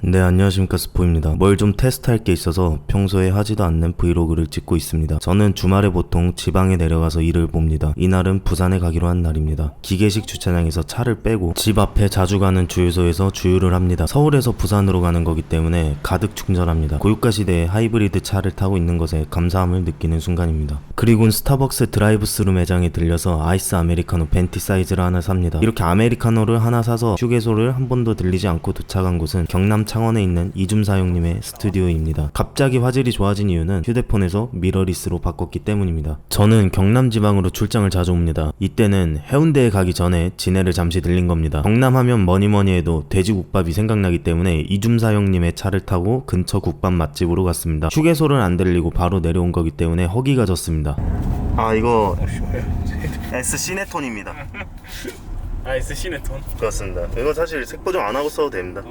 네, 안녕하십니까, 스포입니다. 뭘 좀 테스트할 게 있어서 평소에 하지도 않는 브이로그를 찍고 있습니다. 저는 주말에 보통 지방에 내려가서 일을 봅니다. 이날은 부산에 가기로 한 날입니다. 기계식 주차장에서 차를 빼고 집 앞에 자주 가는 주유소에서 주유를 합니다. 서울에서 부산으로 가는 거기 때문에 가득 충전합니다. 고유가 시대에 하이브리드 차를 타고 있는 것에 감사함을 느끼는 순간입니다. 그리고는 스타벅스 드라이브스루 매장에 들려서 아이스 아메리카노 벤티 사이즈를 하나 삽니다. 이렇게 아메리카노를 하나 사서 휴게소를 한 번도 들리지 않고 도착한 곳은 경남 창원에 있는 이줌사형님의 스튜디오입니다. 갑자기 화질이 좋아진 이유는 휴대폰에서 미러리스로 바꿨기 때문입니다. 저는 경남 지방으로 출장을 자주 옵니다. 이때는 해운대에 가기 전에 진해를 잠시 들린 겁니다. 경남 하면 뭐니뭐니 해도 돼지국밥이 생각나기 때문에 이줌사형님의 차를 타고 근처 국밥 맛집으로 갔습니다. 휴게소를 안 들리고 바로 내려온 거기 때문에 허기가 졌습니다. 아, 이거 S 시네톤입니다. 아이스 시네톤. 그렇습니다. 이거 사실 색보정 안 하고 써도 됩니다.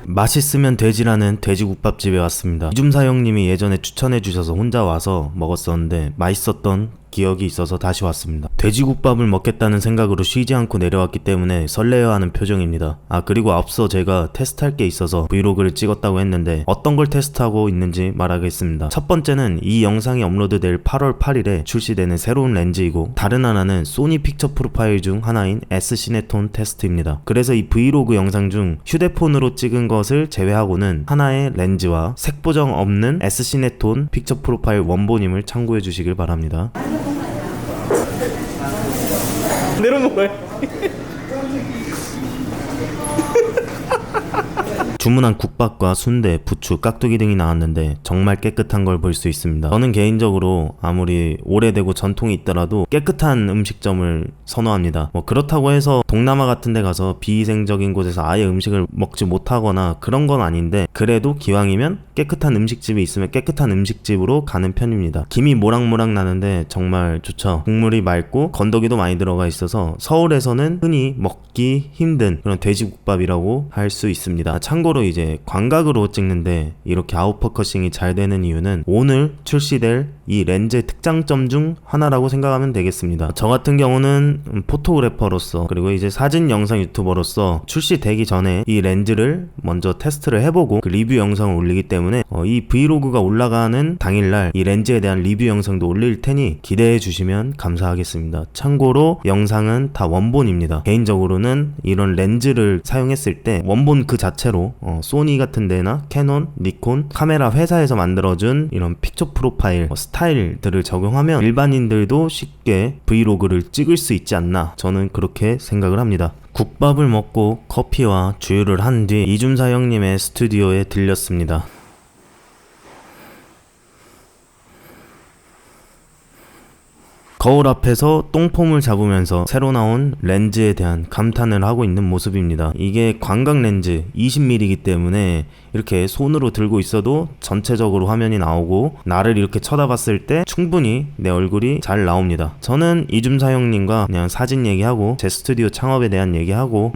맛있으면 돼지라는 돼지국밥집에 왔습니다. 이줌사 형님이 예전에 추천해 주셔서 혼자 와서 먹었었는데 맛있었던 기억이 있어서 다시 왔습니다. 돼지국밥을 먹겠다는 생각으로 쉬지 않고 내려왔기 때문에 설레어하는 표정입니다. 아, 그리고 앞서 제가 테스트할 게 있어서 브이로그를 찍었다고 했는데 어떤 걸 테스트하고 있는지 말하겠습니다. 첫 번째는 이 영상이 업로드될 8월 8일에 출시되는 새로운 렌즈이고, 다른 하나는 소니 픽처 프로파일 중 하나인 S 시네톤 테스트입니다. 그래서 이 브이로그 영상 중 휴대폰으로 찍은 것을 제외하고는 하나의 렌즈와 색보정 없는 S 시네톤 픽처 프로파일 원본임을 참고해 주시길 바랍니다. 내려놓은 거야. 주문한 국밥과 순대, 부추, 깍두기 등이 나왔는데 정말 깨끗한 걸 볼 수 있습니다. 저는 개인적으로 아무리 오래되고 전통이 있더라도 깨끗한 음식점을 선호합니다. 뭐 그렇다고 해서 동남아 같은 데 가서 비위생적인 곳에서 아예 음식을 먹지 못하거나 그런 건 아닌데, 그래도 기왕이면 깨끗한 음식집이 있으면 깨끗한 음식집으로 가는 편입니다. 김이 모락모락 나는데 정말 좋죠. 국물이 맑고 건더기도 많이 들어가 있어서 서울에서는 흔히 먹기 힘든 그런 돼지국밥이라고 할 수 있습니다. 참고로 이제 광각으로 찍는데 이렇게 아웃포커싱이 잘 되는 이유는 오늘 출시될 이 렌즈의 특장점 중 하나라고 생각하면 되겠습니다. 저 같은 경우는 포토그래퍼로서, 그리고 이제 사진 영상 유튜버로서 출시되기 전에 이 렌즈를 먼저 테스트를 해보고 그 리뷰 영상을 올리기 때문에 이 브이로그가 올라가는 당일날 이 렌즈에 대한 리뷰 영상도 올릴 테니 기대해 주시면 감사하겠습니다. 참고로 영상은 다 원본입니다. 개인적으로는 이런 렌즈를 사용했을 때 원본 그 자체로 소니 같은 데나 캐논, 니콘 카메라 회사에서 만들어준 이런 픽처 프로파일 스타일들을 적용하면 일반인들도 쉽게 브이로그를 찍을 수 있지 않나, 저는 그렇게 생각을 합니다. 국밥을 먹고 커피와 주유를 한 뒤 이줌사 형님의 스튜디오에 들렸습니다. 거울 앞에서 똥폼을 잡으면서 새로 나온 렌즈에 대한 감탄을 하고 있는 모습입니다. 이게 광각 렌즈 20mm이기 때문에 이렇게 손으로 들고 있어도 전체적으로 화면이 나오고 나를 이렇게 쳐다봤을 때 충분히 내 얼굴이 잘 나옵니다. 저는 이줌사 형님과 그냥 사진 얘기하고 제 스튜디오 창업에 대한 얘기하고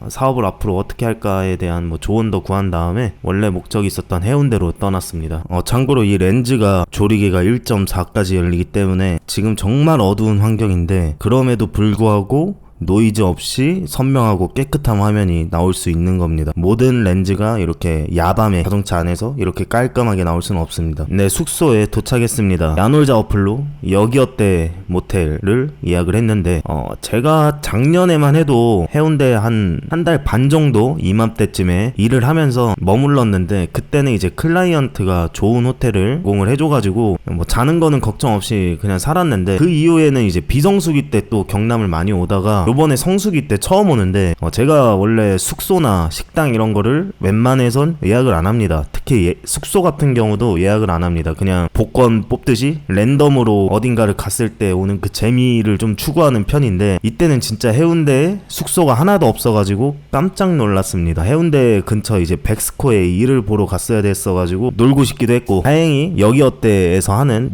사업을 앞으로 어떻게 할까에 대한 조언도 구한 다음에 원래 목적이 있었던 해운대로 떠났습니다. 참고로 이 렌즈가 조리개가 1.4까지 열리기 때문에 지금 정말 어두운 환경인데 그럼에도 불구하고 노이즈 없이 선명하고 깨끗한 화면이 나올 수 있는 겁니다. 모든 렌즈가 이렇게 야밤에 자동차 안에서 이렇게 깔끔하게 나올 수는 없습니다. 네, 숙소에 도착했습니다. 야놀자 어플로 여기어때 모텔을 예약을 했는데 제가 작년에만 해도 해운대에 한 달 반 정도 이맘때쯤에 일을 하면서 머물렀는데, 그때는 이제 클라이언트가 좋은 호텔을 공을 해줘가지고 자는 거는 걱정 없이 그냥 살았는데, 그 이후에는 이제 비성수기 때 또 경남을 많이 오다가 요번에 성수기 때 처음 오는데 제가 원래 숙소나 식당 이런 거를 웬만해선 예약을 안 합니다. 특히 숙소 같은 경우도 예약을 안 합니다. 그냥 복권 뽑듯이 랜덤으로 어딘가를 갔을 때 오는 그 재미를 좀 추구하는 편인데, 이때는 진짜 해운대에 숙소가 하나도 없어가지고 깜짝 놀랐습니다. 해운대 근처 이제 백스코에 일을 보러 갔어야 됐어가지고 놀고 싶기도 했고, 다행히 여기어때에서 하는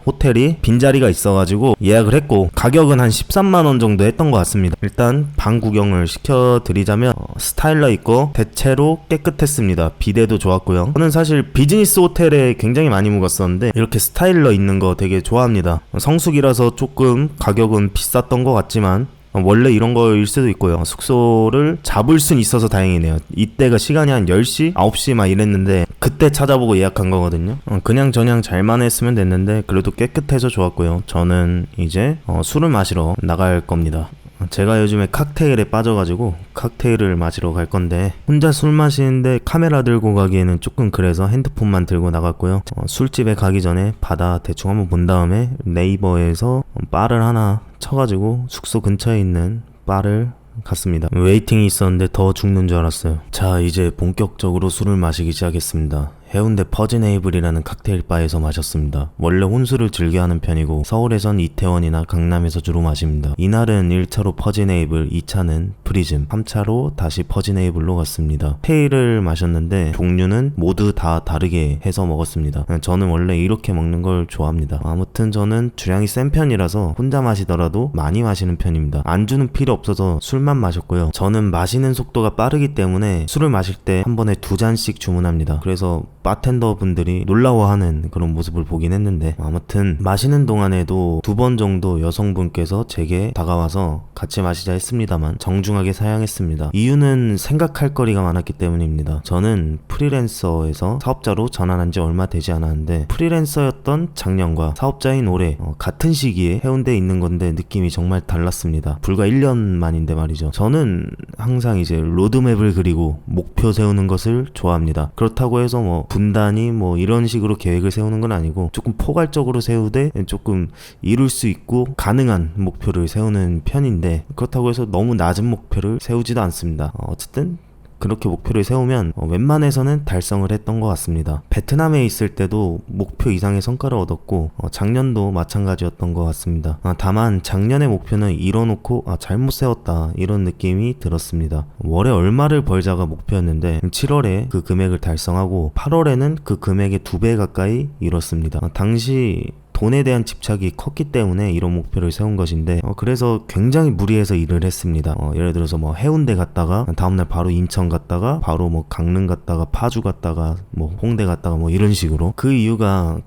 호텔이 빈자리가 있어가지고 예약을 했고, 가격은 한 13만원 정도 했던 것 같습니다. 일단 방 구경을 시켜드리자면 스타일러 있고 대체로 깨끗했습니다. 비데도 좋았고요. 저는 사실 비즈니스 호텔에 굉장히 많이 묵었었는데 이렇게 스타일러 있는 거 되게 좋아합니다. 성수기라서 조금 가격은 비쌌던 것 같지만 원래 이런 거일 수도 있고요. 숙소를 잡을 순 있어서 다행이네요. 이때가 시간이 한 10시? 9시 막 이랬는데 그때 찾아보고 예약한 거거든요. 그냥 저냥 잘만 했으면 됐는데 그래도 깨끗해서 좋았고요. 저는 이제 술을 마시러 나갈 겁니다. 제가 요즘에 칵테일에 빠져가지고 칵테일을 마시러 갈 건데 혼자 술 마시는데 카메라 들고 가기에는 조금 그래서 핸드폰만 들고 나갔고요. 술집에 가기 전에 바다 대충 한번 본 다음에 네이버에서 바를 하나 쳐가지고 숙소 근처에 있는 바를 갔습니다. 웨이팅이 있었는데 더 죽는 줄 알았어요. 자, 이제 본격적으로 술을 마시기 시작했습니다. 해운대 퍼지네이블이라는 칵테일 바에서 마셨습니다. 원래 혼술을 즐겨하는 편이고 서울에선 이태원이나 강남에서 주로 마십니다. 이날은 1차로 퍼지네이블, 2차는 프리즘, 3차로 다시 퍼지네이블로 갔습니다. 테일을 마셨는데 종류는 모두 다 다르게 해서 먹었습니다. 저는 원래 이렇게 먹는 걸 좋아합니다. 아무튼 저는 주량이 센 편이라서 혼자 마시더라도 많이 마시는 편입니다. 안주는 필요 없어서 술만 마셨고요. 저는 마시는 속도가 빠르기 때문에 술을 마실 때 한 번에 2잔씩 주문합니다. 그래서 바텐더 분들이 놀라워하는 그런 모습을 보긴 했는데 아무튼 마시는 동안에도 2번 정도 여성분께서 제게 다가와서 같이 마시자 했습니다만 정중하게 사양했습니다. 이유는 생각할 거리가 많았기 때문입니다. 저는 프리랜서에서 사업자로 전환한 지 얼마 되지 않았는데 프리랜서였던 작년과 사업자인 올해 같은 시기에 해운대에 있는 건데 느낌이 정말 달랐습니다. 불과 1년 만인데 말이죠. 저는 항상 이제 로드맵을 그리고 목표 세우는 것을 좋아합니다. 그렇다고 해서 분단이 이런 식으로 계획을 세우는 건 아니고 조금 포괄적으로 세우되 조금 이룰 수 있고 가능한 목표를 세우는 편인데 그렇다고 해서 너무 낮은 목표를 세우지도 않습니다. 어쨌든 그렇게 목표를 세우면 웬만해서는 달성을 했던 것 같습니다. 베트남에 있을 때도 목표 이상의 성과를 얻었고 작년도 마찬가지였던 것 같습니다. 다만 작년의 목표는 이뤄놓고 잘못 세웠다 이런 느낌이 들었습니다. 월에 얼마를 벌자가 목표였는데 7월에 그 금액을 달성하고 8월에는 그 금액의 2배 가까이 이뤘습니다. 당시 돈에 대한 집착이 컸기 때문에 이런 목표를 세운 것인데 그래서 굉장히 무리해서 일을 했습니다. 예를 들어서 해운대 갔다가 다음날 바로 인천 갔다가 바로 강릉 갔다가 파주 갔다가 홍대 갔다가 이런 식으로 그 이유가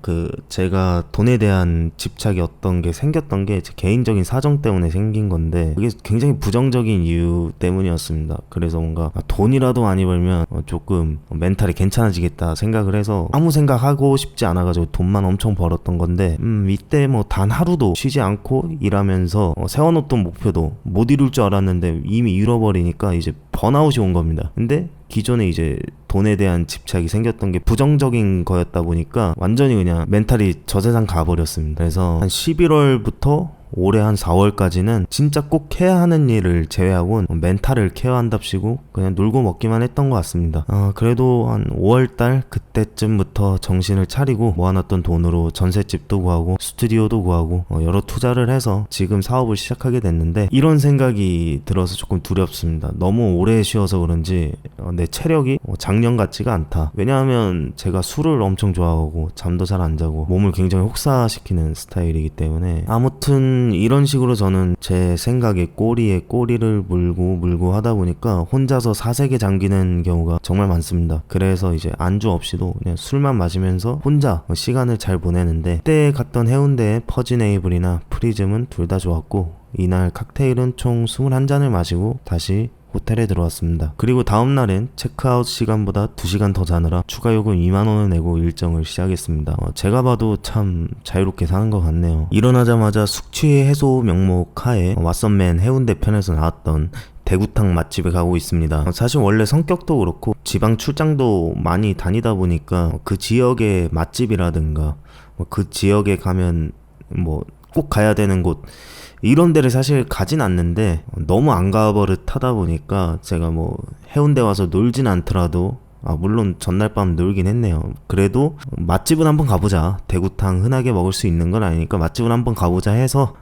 제가 돈에 대한 집착이 어떤 게 생겼던 게 제 개인적인 사정 때문에 생긴 건데 그게 굉장히 부정적인 이유 때문이었습니다. 그래서 뭔가 돈이라도 많이 벌면 조금 멘탈이 괜찮아지겠다 생각을 해서 아무 생각하고 싶지 않아가지고 돈만 엄청 벌었던 건데 이때 단 하루도 쉬지 않고 일하면서 세워놓던 목표도 못 이룰 줄 알았는데 이미 잃어버리니까 이제 번아웃이 온 겁니다. 근데 기존에 이제 돈에 대한 집착이 생겼던 게 부정적인 거였다 보니까 완전히 그냥 멘탈이 저세상 가버렸습니다. 그래서 한 11월부터 올해 한 4월까지는 진짜 꼭 해야 하는 일을 제외하고는 멘탈을 케어한답시고 그냥 놀고 먹기만 했던 것 같습니다. 그래도 한 5월달 그때쯤부터 정신을 차리고 모아놨던 돈으로 전셋집도 구하고 스튜디오도 구하고 여러 투자를 해서 지금 사업을 시작하게 됐는데 이런 생각이 들어서 조금 두렵습니다. 너무 오래 쉬어서 그런지 내 체력이 작년 같지가 않다. 왜냐하면 제가 술을 엄청 좋아하고 잠도 잘 안 자고 몸을 굉장히 혹사시키는 스타일이기 때문에 아무튼 이런 식으로 저는 제 생각에 꼬리에 꼬리를 물고 하다 보니까 혼자서 사색에 잠기는 경우가 정말 많습니다. 그래서 이제 안주 없이도 그냥 술만 마시면서 혼자 시간을 잘 보내는데 그때 갔던 해운대의 퍼지네이블이나 프리즘은 둘 다 좋았고 이날 칵테일은 총 21잔을 마시고 다시 호텔에 들어왔습니다. 그리고 다음날엔 체크아웃 시간보다 2시간 더 자느라 추가 요금 2만원을 내고 일정을 시작했습니다. 제가 봐도 참 자유롭게 사는 것 같네요. 일어나자마자 숙취 해소 명목 하에 왓썸맨 해운대 편에서 나왔던 대구탕 맛집에 가고 있습니다. 사실 원래 성격도 그렇고 지방 출장도 많이 다니다 보니까 그 지역의 맛집이라든가 그 지역에 가면 꼭 가야 되는 곳 이런 데를 사실 가진 않는데 너무 안 가버릇하다 보니까 제가 해운대 와서 놀진 않더라도 물론 전날 밤 놀긴 했네요. 그래도 맛집은 한번 가보자. 대구탕 흔하게 먹을 수 있는 건 아니니까 맛집은 한번 가보자 해서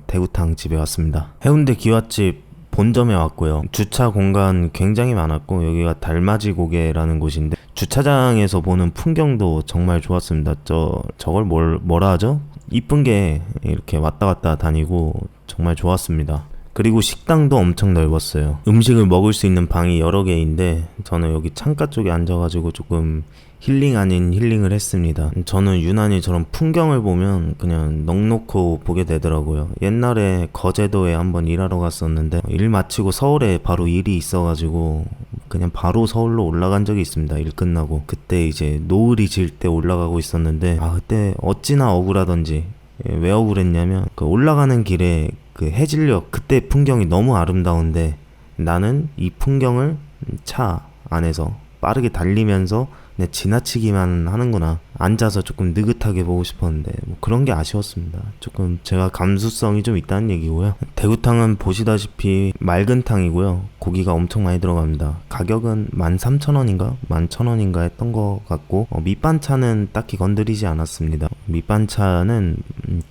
대구탕 집에 왔습니다. 해운대 기와집 본점에 왔고요. 주차 공간 굉장히 많았고 여기가 달맞이 고개라는 곳인데 주차장에서 보는 풍경도 정말 좋았습니다. 저걸 뭐라 하죠? 이쁜 게 이렇게 왔다 갔다 다니고 정말 좋았습니다. 그리고 식당도 엄청 넓었어요. 음식을 먹을 수 있는 방이 여러 개인데 저는 여기 창가 쪽에 앉아가지고 조금 힐링 아닌 힐링을 했습니다. 저는 유난히 저런 풍경을 보면 그냥 넋놓고 보게 되더라고요. 옛날에 거제도에 한번 일하러 갔었는데 일 마치고 서울에 바로 일이 있어가지고 그냥 바로 서울로 올라간 적이 있습니다. 일 끝나고. 그때 이제 노을이 질 때 올라가고 있었는데 그때 어찌나 억울하던지. 왜 억울했냐면 그 올라가는 길에 그 해질녘 그때 풍경이 너무 아름다운데 나는 이 풍경을 차 안에서 빠르게 달리면서 그냥 지나치기만 하는구나. 앉아서 조금 느긋하게 보고 싶었는데 뭐 그런 게 아쉬웠습니다. 조금 제가 감수성이 좀 있다는 얘기고요. 대구탕은 보시다시피 맑은 탕이고요. 고기가 엄청 많이 들어갑니다. 가격은 13,000원인가 11,000원인가 했던 것 같고 밑반찬은 딱히 건드리지 않았습니다. 밑반찬은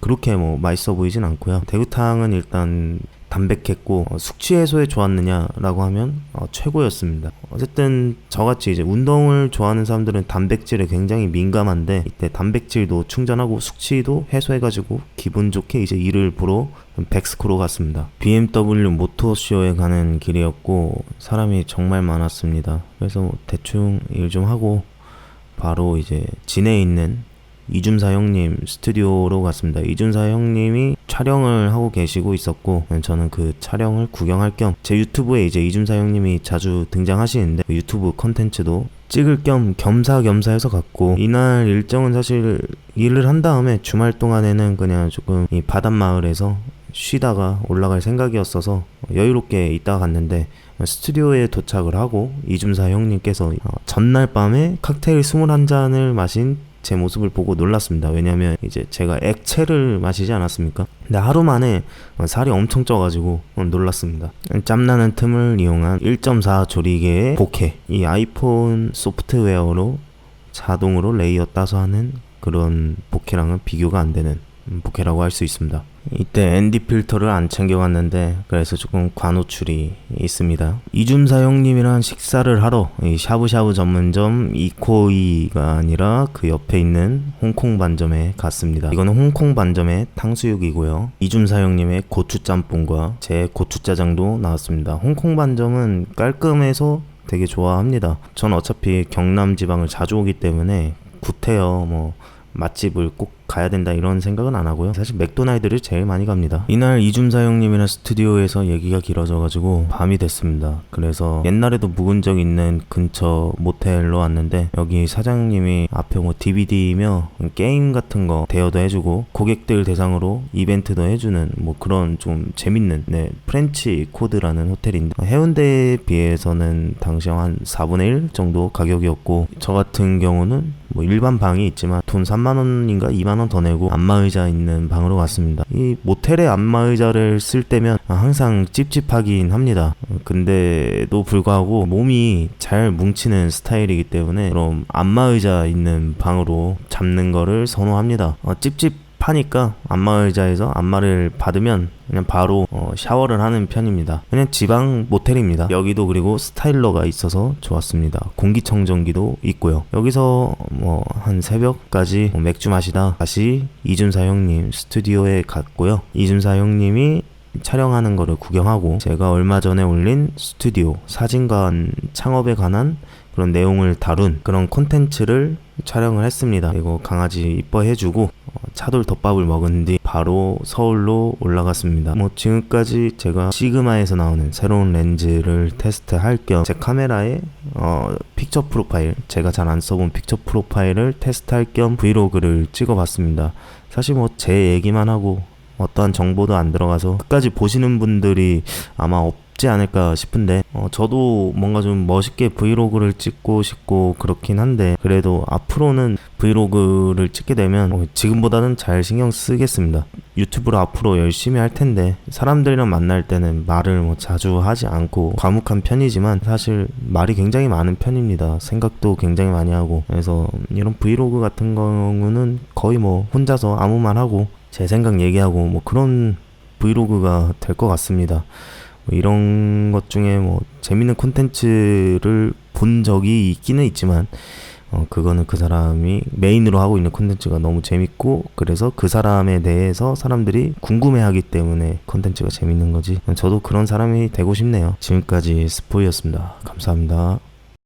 그렇게 뭐 맛있어 보이진 않고요. 대구탕은 일단 담백했고 숙취 해소에 좋았느냐라고 하면 최고였습니다. 어쨌든 저같이 이제 운동을 좋아하는 사람들은 단백질에 굉장히 민감한데 이때 단백질도 충전하고 숙취도 해소해가지고 기분 좋게 이제 일을 보러 백스코로 갔습니다. BMW 모터쇼에 가는 길이었고 사람이 정말 많았습니다. 그래서 대충 일 좀 하고 바로 이제 진해에 있는 이준사 형님 스튜디오로 갔습니다. 이준사 형님이 촬영을 하고 계시고 있었고 저는 그 촬영을 구경할 겸 제 유튜브에 이제 이준사 형님이 자주 등장하시는데 유튜브 컨텐츠도 찍을 겸 겸사겸사해서 갔고 이날 일정은 사실 일을 한 다음에 주말 동안에는 그냥 조금 이 바닷마을에서 쉬다가 올라갈 생각이었어서 여유롭게 있다가 갔는데 스튜디오에 도착을 하고 이준사 형님께서 전날 밤에 칵테일 21잔을 마신 제 모습을 보고 놀랐습니다. 왜냐면 이제 제가 액체를 마시지 않았습니까? 근데 하루 만에 살이 엄청 쪄가지고 놀랐습니다. 짬나는 틈을 이용한 1.4 조리개의 포케. 이 아이폰 소프트웨어로 자동으로 레이어 따서 하는 그런 포케랑은 비교가 안 되는 포케라고 할 수 있습니다. 이때 ND 필터를 안 챙겨갔는데 그래서 조금 관호출이 있습니다. 이준사 형님이랑 식사를 하러 이 샤브샤브 전문점 이코이가 아니라 그 옆에 있는 홍콩 반점에 갔습니다. 이거는 홍콩 반점의 탕수육이고요. 이준사 형님의 고추짬뽕과 제 고추짜장도 나왔습니다. 홍콩 반점은 깔끔해서 되게 좋아합니다. 전 어차피 경남 지방을 자주 오기 때문에 구태여 뭐 맛집을 꼭 가야 된다 이런 생각은 안 하고요. 사실 맥도날드를 제일 많이 갑니다. 이날 이준사 형님이랑 스튜디오에서 얘기가 길어져가지고 밤이 됐습니다. 그래서 옛날에도 묵은 적 있는 근처 모텔로 왔는데 여기 사장님이 앞에 뭐 DVD며 게임 같은 거 대여도 해주고 고객들 대상으로 이벤트도 해주는 뭐 그런 좀 재밌는 프렌치 코드라는 호텔인데 해운대에 비해서는 당시 한 4분의 1 정도 가격이었고 저 같은 경우는 뭐 일반 방이 있지만 돈 3만원인가 2만원 더 내고 안마의자 있는 방으로 갔습니다. 이 모텔에 안마의자를 쓸 때면 항상 찝찝하긴 합니다. 근데도 불구하고 몸이 잘 뭉치는 스타일이기 때문에 그럼 안마의자 있는 방으로 잡는 거를 선호합니다. 찝찝하니까 안마의자에서 안마를 받으면 그냥 바로 샤워를 하는 편입니다. 그냥 지방 모텔입니다. 여기도 그리고 스타일러가 있어서 좋았습니다. 공기청정기도 있고요. 여기서 뭐 한 새벽까지 맥주 마시다 다시 이준사 형님 스튜디오에 갔고요. 이준사 형님이 촬영하는 거를 구경하고 제가 얼마 전에 올린 스튜디오 사진관 창업에 관한 그런 내용을 다룬 그런 콘텐츠를 촬영을 했습니다. 이거 강아지 이뻐해주고 차돌덮밥을 먹은 뒤 바로 서울로 올라갔습니다. 뭐 지금까지 제가 시그마에서 나오는 새로운 렌즈를 테스트할 겸 제 카메라에 픽처 프로파일 제가 잘 안 써본 픽처 프로파일을 테스트할 겸 브이로그를 찍어봤습니다. 사실 뭐 제 얘기만 하고 어떠한 정보도 안 들어가서 끝까지 보시는 분들이 아마 없지 않을까 싶은데 저도 뭔가 좀 멋있게 브이로그를 찍고 싶고 그렇긴 한데 그래도 앞으로는 브이로그를 찍게 되면 지금보다는 잘 신경 쓰겠습니다. 유튜브로 앞으로 열심히 할 텐데 사람들이랑 만날 때는 말을 뭐 자주 하지 않고 과묵한 편이지만 사실 말이 굉장히 많은 편입니다. 생각도 굉장히 많이 하고 그래서 이런 브이로그 같은 경우는 거의 뭐 혼자서 아무 말 하고 제 생각 얘기하고 뭐 그런 브이로그가 될 것 같습니다. 뭐 이런 것 중에 뭐 재밌는 콘텐츠를 본 적이 있기는 있지만 그거는 그 사람이 메인으로 하고 있는 콘텐츠가 너무 재밌고 그래서 그 사람에 대해서 사람들이 궁금해하기 때문에 콘텐츠가 재밌는 거지. 저도 그런 사람이 되고 싶네요. 지금까지 스포이였습니다. 감사합니다.